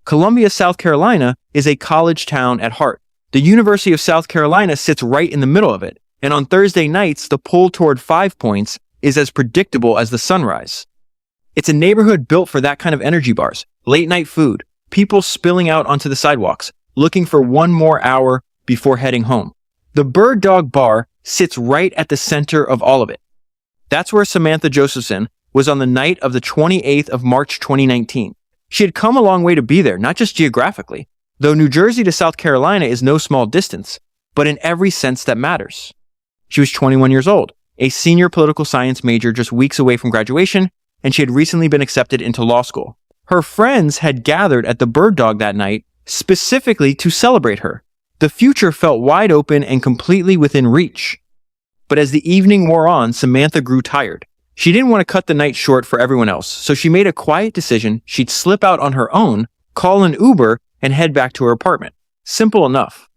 Columbia, South Carolina is a college town at heart. The University of South Carolina sits right in the middle of it, and on Thursday nights, the pull toward 5 Points is as predictable as the sunrise. It's a neighborhood built for that kind of energy bars, late-night food, people spilling out onto the sidewalks, looking for one more hour before heading home. The Bird Dog Bar sits right at the center of all of it. That's where Samantha Josephson was on the night of the 28th of March 2019. She had come a long way to be there, not just geographically, though New Jersey to South Carolina is no small distance, but in every sense that matters. She was 21 years old, a senior political science major just weeks away from graduation, and she had recently been accepted into law school. Her friends had gathered at the Bird Dog that night specifically to celebrate her. The future felt wide open and completely within reach. But as the evening wore on, Samantha grew tired. She didn't want to cut the night short for everyone else, so she made a quiet decision she'd slip out on her own, call an Uber, and head back to her apartment. Simple enough.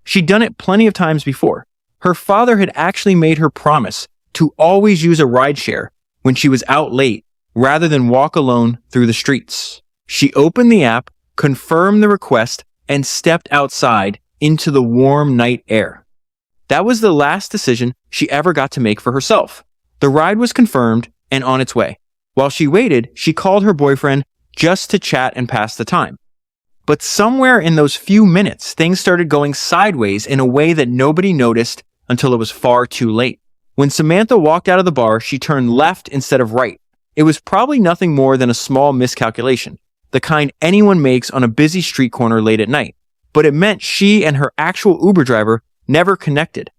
She'd done it plenty of times before. Her father had actually made her promise to always use a rideshare when she was out late, rather than walk alone through the streets. She opened the app, confirmed the request, and stepped outside into the warm night air. That was the last decision she ever got to make for herself. The ride was confirmed and on its way. While she waited, she called her boyfriend just to chat and pass the time. But somewhere in those few minutes, things started going sideways in a way that nobody noticed until it was far too late. When Samantha walked out of the bar, she turned left instead of right. It was probably nothing more than a small miscalculation, the kind anyone makes on a busy street corner late at night. But it meant she and her actual Uber driver never connected.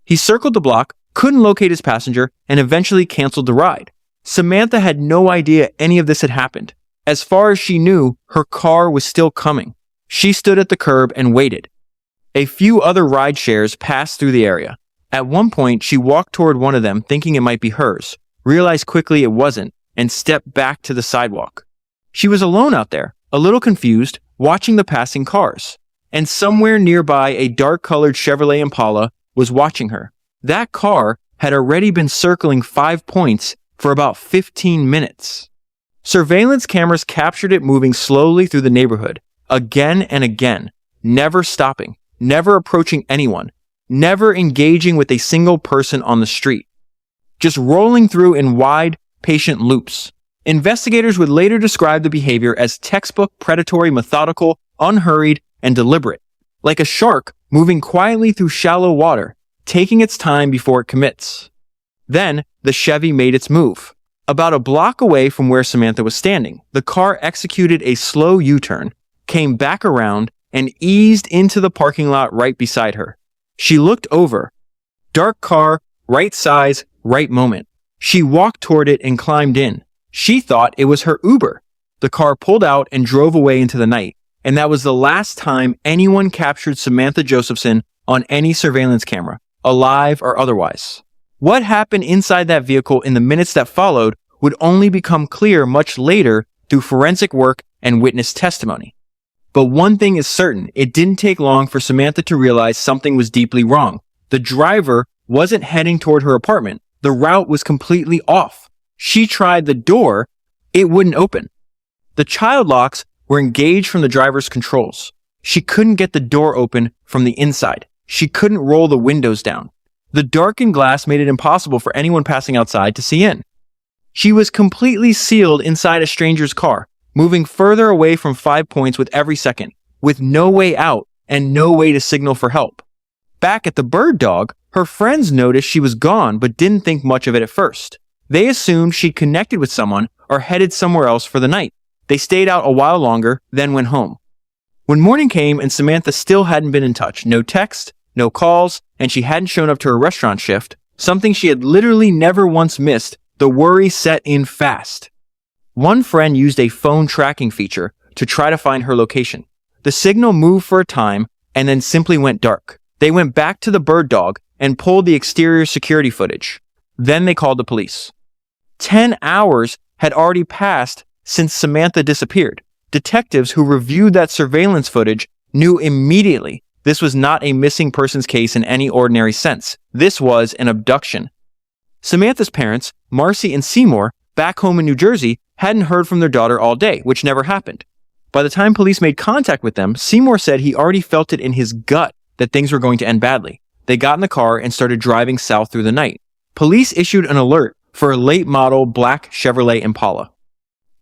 He circled the block, couldn't locate his passenger, and eventually canceled the ride. Samantha had no idea any of this had happened. As far as she knew, her car was still coming. She stood at the curb and waited. A few other ride shares passed through the area. At one point, she walked toward one of them thinking it might be hers, realized quickly it wasn't, and stepped back to the sidewalk. She was alone out there, a little confused, watching the passing cars. And somewhere nearby, a dark-colored Chevrolet Impala was watching her. That car had already been circling 5 Points for about 15 minutes. Surveillance cameras captured it moving slowly through the neighborhood, again and again, never stopping, never approaching anyone, never engaging with a single person on the street, just rolling through in wide, patient loops. Investigators would later describe the behavior as textbook predatory, methodical, unhurried, and deliberate, like a shark moving quietly through shallow water, taking its time before it commits. Then, the Chevy made its move. About a block away from where Samantha was standing, the car executed a slow U-turn, came back around, and eased into the parking lot right beside her. She looked over. Dark car, right size, right moment. She walked toward it and climbed in. She thought it was her Uber. The car pulled out and drove away into the night, and that was the last time anyone captured Samantha Josephson on any surveillance camera, alive or otherwise. What happened inside that vehicle in the minutes that followed would only become clear much later through forensic work and witness testimony. But one thing is certain, it didn't take long for Samantha to realize something was deeply wrong. The driver wasn't heading toward her apartment. The route was completely off. She tried the door, it wouldn't open. The child locks were engaged from the driver's controls. She couldn't get the door open from the inside. She couldn't roll the windows down. The darkened glass made it impossible for anyone passing outside to see in. She was completely sealed inside a stranger's car, moving further away from 5 Points with every second, with no way out and no way to signal for help. Back at the Bird Dog, her friends noticed she was gone but didn't think much of it at first. They assumed she'd connected with someone or headed somewhere else for the night. They stayed out a while longer, then went home. When morning came and Samantha still hadn't been in touch, no text, no calls, and she hadn't shown up to her restaurant shift, something she had literally never once missed, the worry set in fast. One friend used a phone tracking feature to try to find her location. The signal moved for a time and then simply went dark. They went back to the Bird Dog and pulled the exterior security footage. Then they called the police. 10 hours had already passed since Samantha disappeared. Detectives who reviewed that surveillance footage knew immediately this was not a missing persons case in any ordinary sense. This was an abduction. Samantha's parents, Marcy and Seymour, back home in New Jersey, hadn't heard from their daughter all day, which never happened. By the time police made contact with them, Seymour said he already felt it in his gut that things were going to end badly. They got in the car and started driving south through the night. Police issued an alert for a late model black Chevrolet Impala.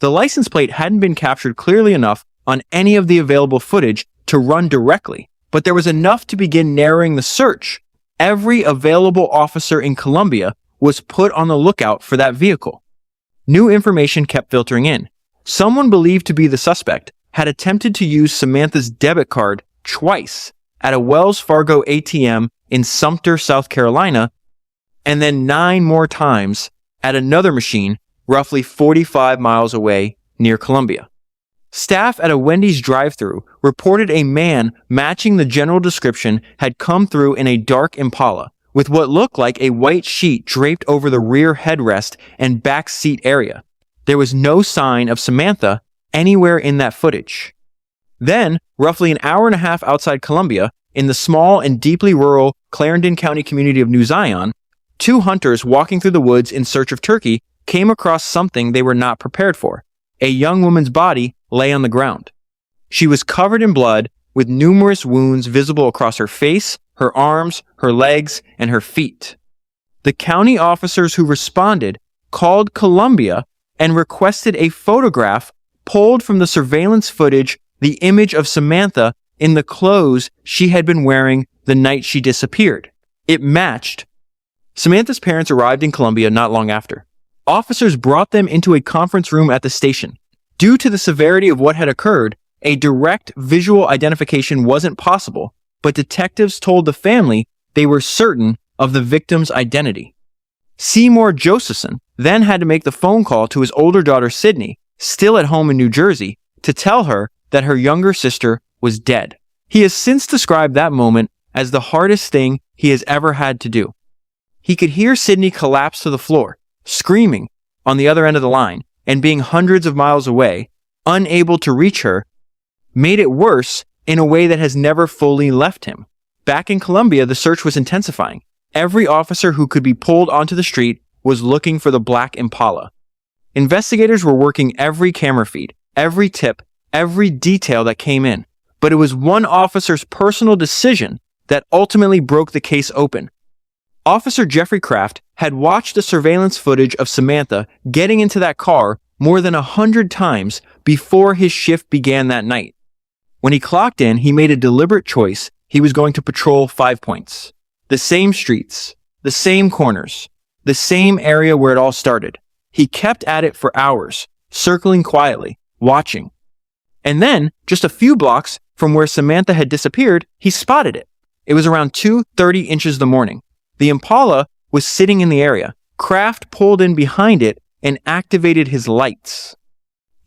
The license plate hadn't been captured clearly enough on any of the available footage to run directly, but there was enough to begin narrowing the search. Every available officer in Columbia was put on the lookout for that vehicle. New information kept filtering in. Someone believed to be the suspect had attempted to use Samantha's debit card twice at a Wells Fargo ATM in Sumter, South Carolina, and then 9 more times at another machine roughly 45 miles away near Columbia. Staff at a Wendy's drive-thru reported a man matching the general description had come through in a dark Impala with what looked like a white sheet draped over the rear headrest and back seat area. There was no sign of Samantha anywhere in that footage. Then, roughly an hour and a half outside Columbia, in the small and deeply rural Clarendon County community of New Zion, 2 hunters walking through the woods in search of turkey came across something they were not prepared for. A young woman's body lay on the ground. She was covered in blood, with numerous wounds visible across her face, her arms, her legs, and her feet. The county officers who responded called Columbia and requested a photograph pulled from the surveillance footage, the image of Samantha in the clothes she had been wearing the night she disappeared. It matched. Samantha's parents arrived in Columbia not long after. Officers brought them into a conference room at the station. Due to the severity of what had occurred, a direct visual identification wasn't possible, but detectives told the family they were certain of the victim's identity. Seymour Josephson then had to make the phone call to his older daughter Sydney, still at home in New Jersey, to tell her that her younger sister was dead. He has since described that moment as the hardest thing he has ever had to do. He could hear Sydney collapse to the floor, screaming on the other end of the line, and being hundreds of miles away, unable to reach her, made it worse in a way that has never fully left him. Back in Columbia, the search was intensifying. Every officer who could be pulled onto the street was looking for the black Impala. Investigators were working every camera feed, every tip, every detail that came in, but it was one officer's personal decision that ultimately broke the case open. Officer Jeffrey Kraft had watched the surveillance footage of Samantha getting into that car more than 100 times before his shift began that night. When he clocked in, he made a deliberate choice. He was going to patrol 5 points. The same streets, the same corners, the same area where it all started. He kept at it for hours, circling quietly, watching. And then, just a few blocks from where Samantha had disappeared, he spotted it. It was around 2:30 inches in the morning. The Impala was sitting in the area. Kraft pulled in behind it and activated his lights.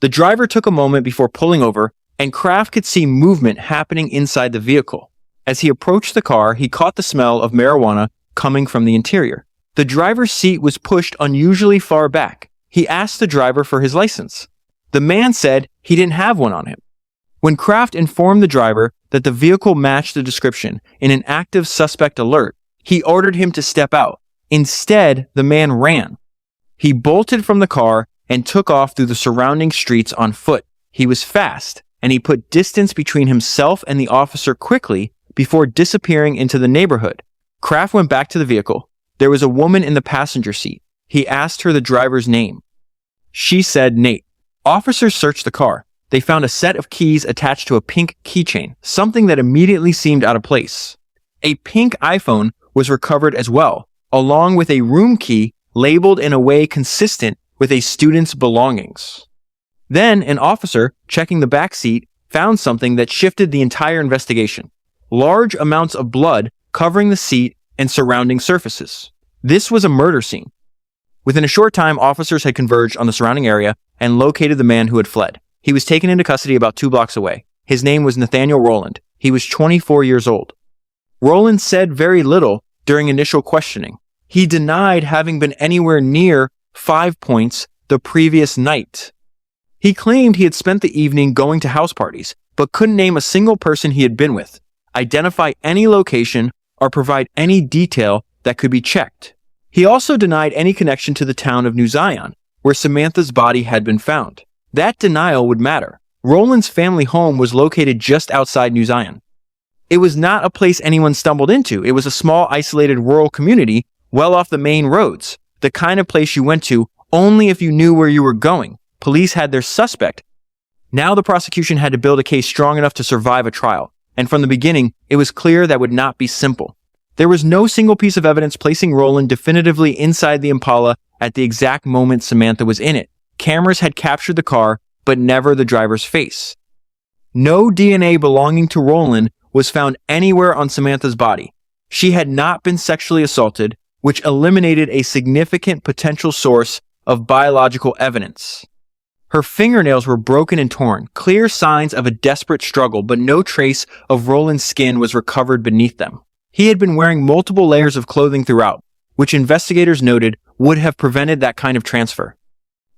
The driver took a moment before pulling over, and Kraft could see movement happening inside the vehicle. As he approached the car, he caught the smell of marijuana coming from the interior. The driver's seat was pushed unusually far back. He asked the driver for his license. The man said he didn't have one on him. When Kraft informed the driver that the vehicle matched the description in an active suspect alert, he ordered him to step out. Instead, the man ran. He bolted from the car and took off through the surrounding streets on foot. He was fast, and he put distance between himself and the officer quickly before disappearing into the neighborhood. Kraft went back to the vehicle. There was a woman in the passenger seat. He asked her the driver's name. She said Nate. Officers searched the car. They found a set of keys attached to a pink keychain, something that immediately seemed out of place. A pink iPhone was recovered as well, along with a room key labeled in a way consistent with a student's belongings. Then an officer, checking the back seat, found something that shifted the entire investigation. Large amounts of blood covering the seat and surrounding surfaces. This was a murder scene. Within a short time, officers had converged on the surrounding area and located the man who had fled. He was taken into custody about 2 blocks away. His name was Nathaniel Roland. He was 24 years old. Roland said very little during initial questioning. He denied having been anywhere near 5 Points the previous night. He claimed he had spent the evening going to house parties, but couldn't name a single person he had been with, identify any location, or provide any detail that could be checked. He also denied any connection to the town of New Zion, where Samantha's body had been found. That denial would matter. Roland's family home was located just outside New Zion. It was not a place anyone stumbled into. It was a small, isolated rural community well off the main roads, the kind of place you went to only if you knew where you were going. Police had their suspect. Now the prosecution had to build a case strong enough to survive a trial, and from the beginning, it was clear that would not be simple. There was no single piece of evidence placing Roland definitively inside the Impala at the exact moment Samantha was in it. Cameras had captured the car, but never the driver's face. No DNA belonging to Roland was found anywhere on Samantha's body. She had not been sexually assaulted, which eliminated a significant potential source of biological evidence. Her fingernails were broken and torn, clear signs of a desperate struggle, but no trace of Roland's skin was recovered beneath them. He had been wearing multiple layers of clothing throughout, which investigators noted would have prevented that kind of transfer.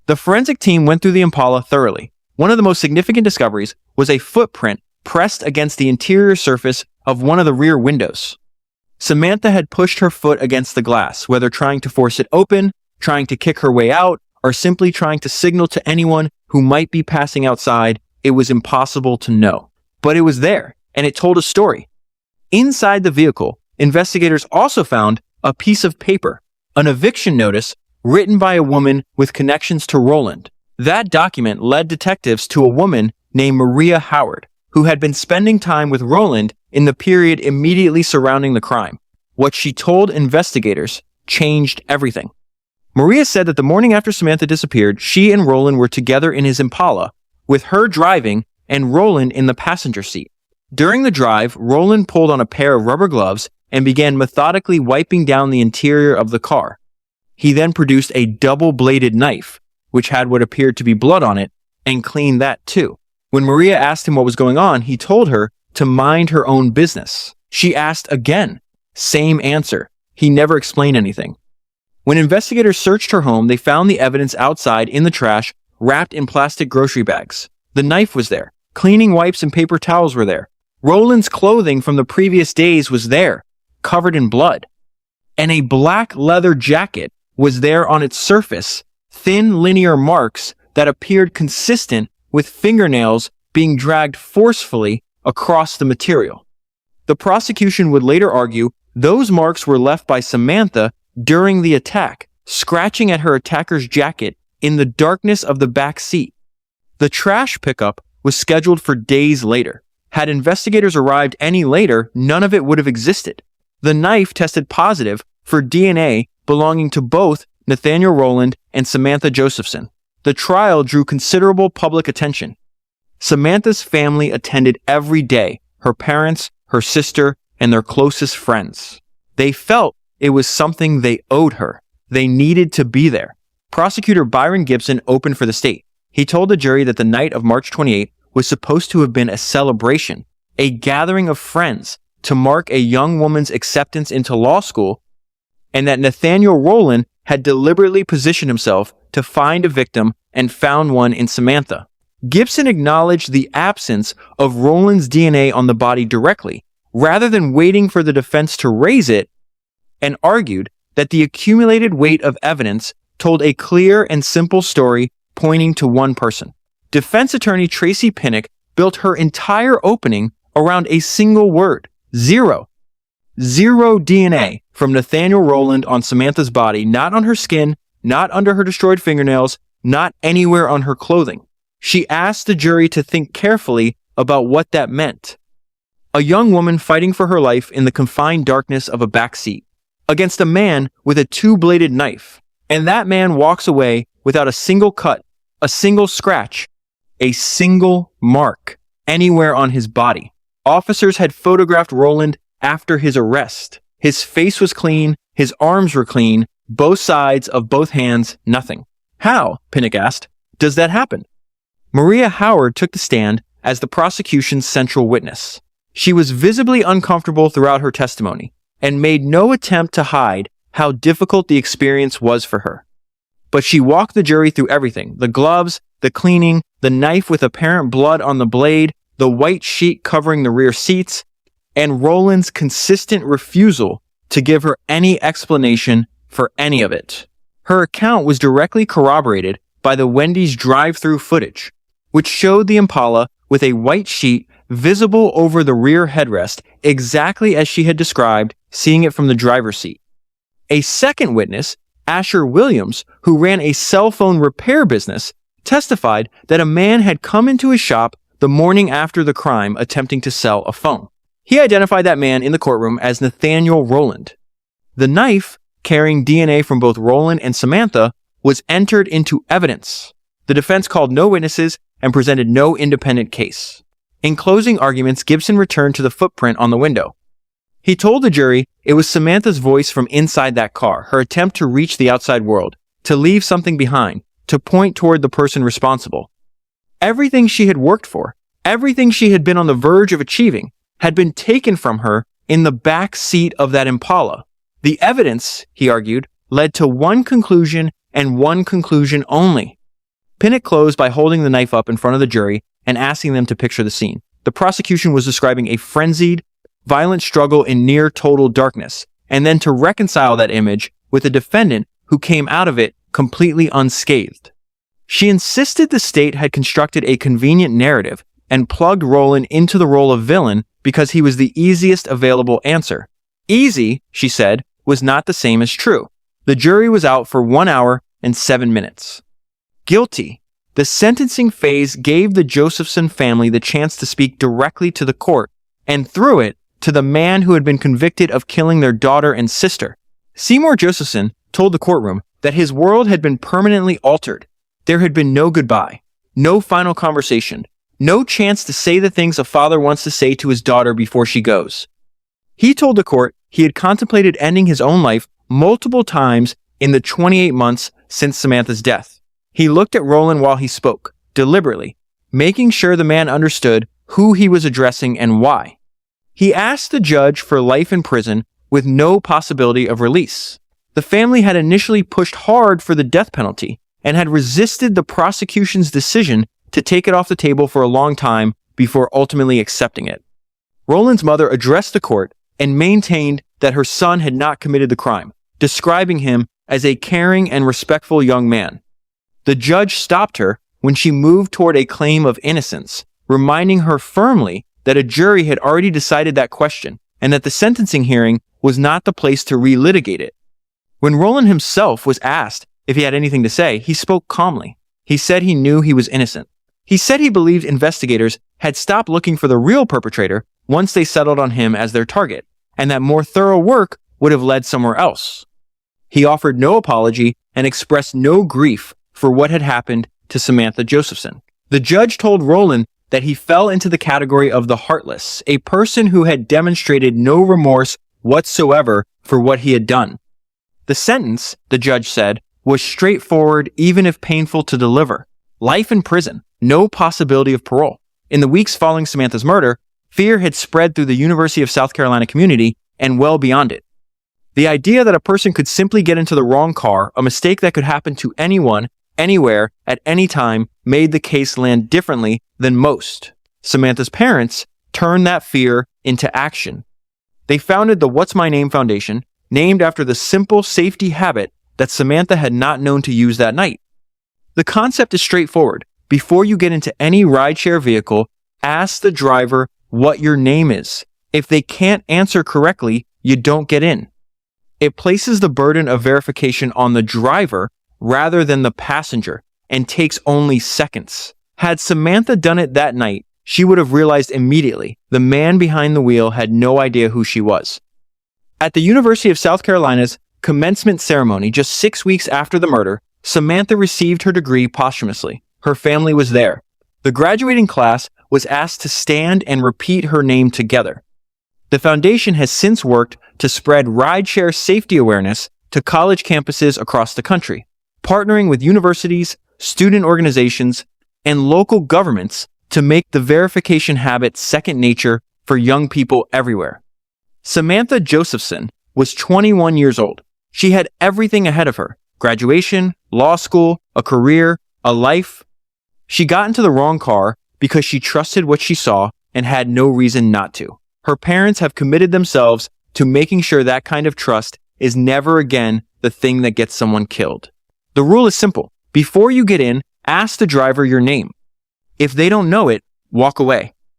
The forensic team went through the Impala thoroughly. One of the most significant discoveries was a footprint pressed against the interior surface of one of the rear windows. Samantha had pushed her foot against the glass, whether trying to force it open, trying to kick her way out, or simply trying to signal to anyone who might be passing outside. It was impossible to know. But it was there, and it told a story. Inside the vehicle, investigators also found a piece of paper, an eviction notice written by a woman with connections to Roland. That document led detectives to a woman named Maria Howard, who had been spending time with Roland in the period immediately surrounding the crime. What she told investigators changed everything. Maria said that the morning after Samantha disappeared, she and Roland were together in his Impala, with her driving and Roland in the passenger seat. During the drive, Roland pulled on a pair of rubber gloves and began methodically wiping down the interior of the car. He then produced a double-bladed knife, which had what appeared to be blood on it, and cleaned that too. When Maria asked him what was going on, he told her to mind her own business. She asked again. Same answer. He never explained anything. When investigators searched her home, they found the evidence outside in the trash, wrapped in plastic grocery bags. The knife was there. Cleaning wipes and paper towels were there. Roland's clothing from the previous days was there, covered in blood. And a black leather jacket was there on its surface, thin linear marks that appeared consistent with fingernails being dragged forcefully across the material. The prosecution would later argue those marks were left by Samantha during the attack, scratching at her attacker's jacket in the darkness of the back seat. The trash pickup was scheduled for days later. Had investigators arrived any later, none of it would have existed. The knife tested positive for DNA belonging to both Nathaniel Roland and Samantha Josephson. The trial drew considerable public attention. Samantha's family attended every day, her parents, her sister, and their closest friends. They felt it was something they owed her. They needed to be there. Prosecutor Byron Gibson opened for the state. He told the jury that the night of March 28 was supposed to have been a celebration, a gathering of friends to mark a young woman's acceptance into law school, and that Nathaniel Roland had deliberately positioned himself to find a victim and found one in Samantha. Gibson acknowledged the absence of Roland's DNA on the body directly, rather than waiting for the defense to raise it, and argued that the accumulated weight of evidence told a clear and simple story pointing to one person. Defense attorney Tracy Pinnock built her entire opening around a single word: zero. Zero DNA from Nathaniel Roland on Samantha's body, not on her skin, not under her destroyed fingernails, not anywhere on her clothing. She asked the jury to think carefully about what that meant. A young woman fighting for her life in the confined darkness of a back seat against a man with a two-bladed knife, and that man walks away without a single cut, a single scratch, a single mark anywhere on his body. Officers had photographed Roland after his arrest. His face was clean, his arms were clean, both sides of both hands, nothing. How, Pinnock asked, does that happen? Maria Howard took the stand as the prosecution's central witness. She was visibly uncomfortable throughout her testimony and made no attempt to hide how difficult the experience was for her. But she walked the jury through everything: the gloves, the cleaning, the knife with apparent blood on the blade, the white sheet covering the rear seats, and Roland's consistent refusal to give her any explanation for any of it. Her account was directly corroborated by the Wendy's drive-through footage. which showed the Impala with a white sheet visible over the rear headrest, exactly as she had described seeing it from the driver's seat. A second witness, Asher Williams, who ran a cell phone repair business, testified that a man had come into his shop the morning after the crime attempting to sell a phone. He identified that man in the courtroom as Nathaniel Roland. The knife, carrying DNA from both Roland and Samantha, was entered into evidence. The defense called no witnesses and presented no independent case. In closing arguments, Gibson returned to the footprint on the window. He told the jury it was Samantha's voice from inside that car, her attempt to reach the outside world, to leave something behind, to point toward the person responsible. Everything she had worked for, everything she had been on the verge of achieving, had been taken from her in the back seat of that Impala. The evidence, he argued, led to one conclusion and one conclusion only. Pinnock closed by holding the knife up in front of the jury and asking them to picture the scene. The prosecution was describing a frenzied, violent struggle in near total darkness, and then to reconcile that image with a defendant who came out of it completely unscathed. She insisted the state had constructed a convenient narrative and plugged Roland into the role of villain because he was the easiest available answer. Easy, she said, was not the same as true. The jury was out for 1 hour and 7 minutes. Guilty. The sentencing phase gave the Josephson family the chance to speak directly to the court, and through it, to the man who had been convicted of killing their daughter and sister. Seymour Josephson told the courtroom that his world had been permanently altered. There had been no goodbye, no final conversation, no chance to say the things a father wants to say to his daughter before she goes. He told the court he had contemplated ending his own life multiple times in the 28 months since Samantha's death. He looked at Roland while he spoke, deliberately, making sure the man understood who he was addressing and why. He asked the judge for life in prison with no possibility of release. The family had initially pushed hard for the death penalty and had resisted the prosecution's decision to take it off the table for a long time before ultimately accepting it. Roland's mother addressed the court and maintained that her son had not committed the crime, describing him as a caring and respectful young man. The judge stopped her when she moved toward a claim of innocence, reminding her firmly that a jury had already decided that question and that the sentencing hearing was not the place to relitigate it. When Roland himself was asked if he had anything to say, he spoke calmly. He said he knew he was innocent. He said he believed investigators had stopped looking for the real perpetrator once they settled on him as their target, and that more thorough work would have led somewhere else. He offered no apology and expressed no grief for what had happened to Samantha Josephson. The judge told Roland that he fell into the category of the heartless, a person who had demonstrated no remorse whatsoever for what he had done. The sentence, the judge said, was straightforward even if painful to deliver. Life in prison, no possibility of parole. In the weeks following Samantha's murder, fear had spread through the University of South Carolina community and well beyond it. The idea that a person could simply get into the wrong car, a mistake that could happen to anyone, anywhere, at any time, made the case land differently than most. Samantha's parents turned that fear into action. They founded the What's My Name Foundation, named after the simple safety habit that Samantha had not known to use that night. The concept is straightforward. Before you get into any rideshare vehicle, ask the driver what your name is. If they can't answer correctly, you don't get in. It places the burden of verification on the driver rather than the passenger and takes only seconds. Had Samantha done it that night, she would have realized immediately the man behind the wheel had no idea who she was. At the University of South Carolina's commencement ceremony just 6 weeks after the murder, Samantha received her degree posthumously. Her family was there. The graduating class was asked to stand and repeat her name together. The foundation has since worked to spread rideshare safety awareness to college campuses across the country, partnering with universities, student organizations, and local governments to make the verification habit second nature for young people everywhere. Samantha Josephson was 21 years old. She had everything ahead of her: graduation, law school, a career, a life. She got into the wrong car because she trusted what she saw and had no reason not to. Her parents have committed themselves to making sure that kind of trust is never again the thing that gets someone killed. The rule is simple. Before you get in, ask the driver your name. If they don't know it, walk away.